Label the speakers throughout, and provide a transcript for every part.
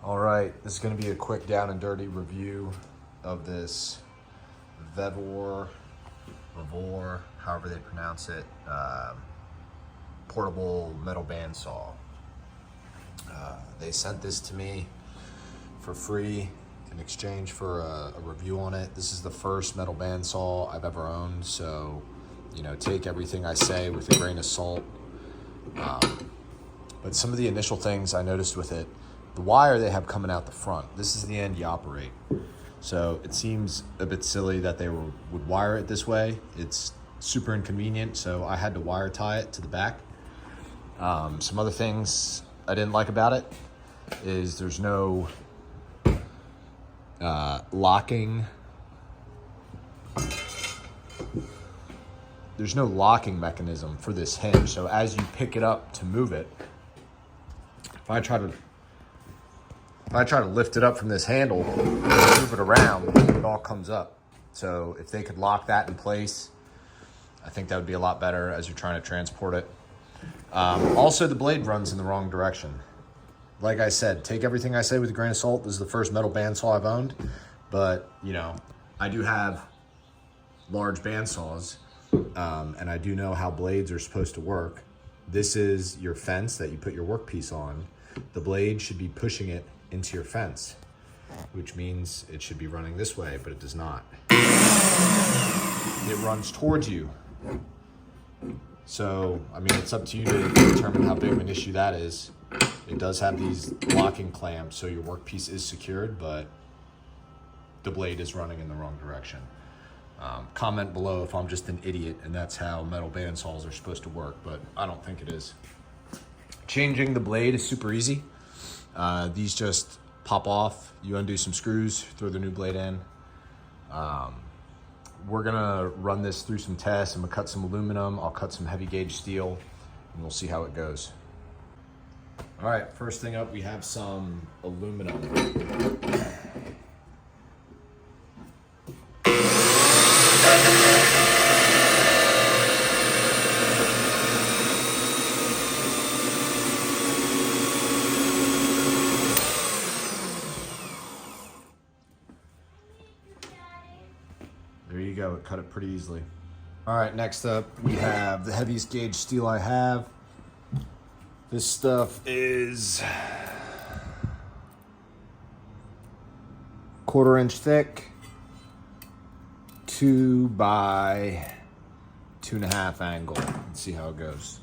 Speaker 1: All right, this is going to be a quick down and dirty review of this Vevor, however they pronounce it, portable metal bandsaw. They sent this to me for free in exchange for a review on it. This is the first metal bandsaw I've ever owned, so take everything I say with a grain of salt. But some of the initial things I noticed with it, the wire they have coming out the front, this is the end you operate. So it seems a bit silly that they would wire it this way. It's super inconvenient, so I had to wire tie it to the back. Some other things I didn't like about it is there's no locking. There's no locking mechanism for this hinge. So as you pick it up to move it, if I try to lift it up from this handle, move it around, it all comes up. So if they could lock that in place, I think that would be a lot better as you're trying to transport it. Also, the blade runs in the wrong direction. Like I said, take everything I say with a grain of salt. This is the first metal bandsaw I've owned, but I do have large bandsaws, and I do know how blades are supposed to work. This is your fence that you put your workpiece on. The blade should be pushing it into your fence, which means it should be running this way, but it does not. It runs towards you. So, it's up to you to determine how big of an issue that is. It does have these locking clamps, so your workpiece is secured, but the blade is running in the wrong direction. Comment below if I'm just an idiot and that's how metal bandsaws are supposed to work, but I don't think it is. Changing the blade is super easy. These just pop off. You undo some screws, throw the new blade in. We're gonna run this through some tests. I'm gonna cut some aluminum, I'll cut some heavy gauge steel, and we'll see how it goes. All right, first thing up, we have some aluminum. There you go, it cut it pretty easily. All right, next up, we have the heaviest gauge steel I have. This stuff is 1/4 inch thick, 2 by 2.5 angle. Let's see how it goes.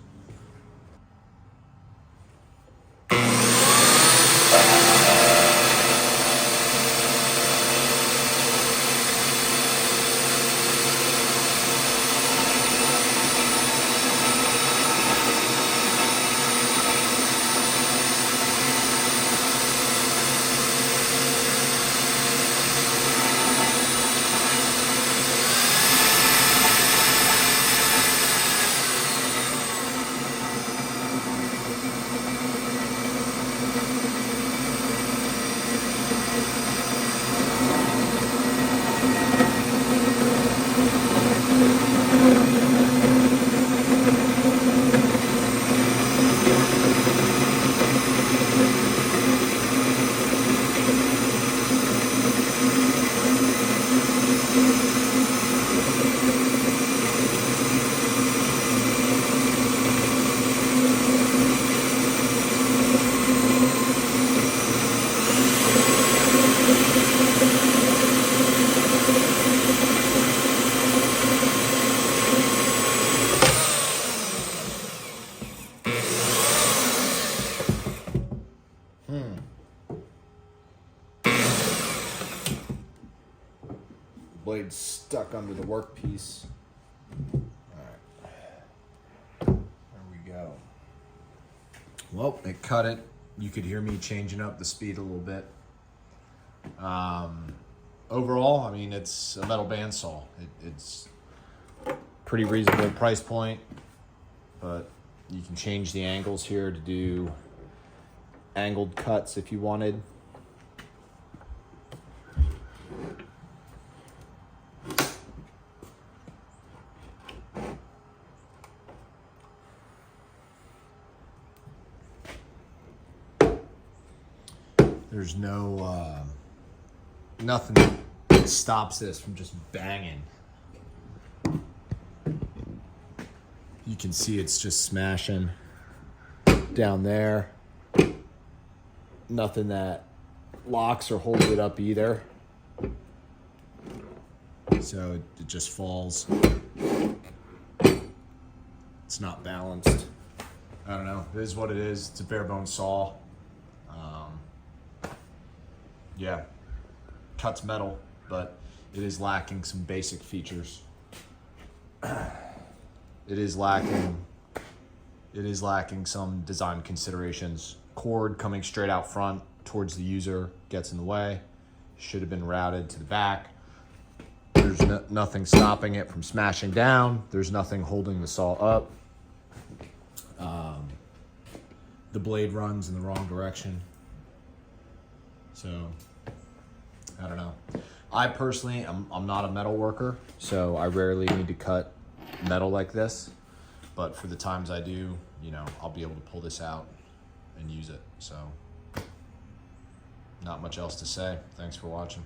Speaker 1: Blade stuck under the workpiece. All right, there we go. Well, it cut it. You could hear me changing up the speed a little bit. Overall, it's a metal bandsaw. It's pretty reasonable price point, but you can change the angles here to do angled cuts if you wanted. There's no, nothing that stops this from just banging. You can see it's just smashing down there. Nothing that locks or holds it up either. So it just falls. It's not balanced. I don't know. It is what it is. It's a bare bone saw. Yeah, cuts metal, but it is lacking some basic features. It is lacking some design considerations. Cord coming straight out front towards the user gets in the way. Should have been routed to the back. There's nothing stopping it from smashing down. There's nothing holding the saw up. The blade runs in the wrong direction. So, I don't know. I personally, I'm not a metal worker, so I rarely need to cut metal like this. But for the times I do, you know, I'll be able to pull this out and use it. So, not much else to say. Thanks for watching.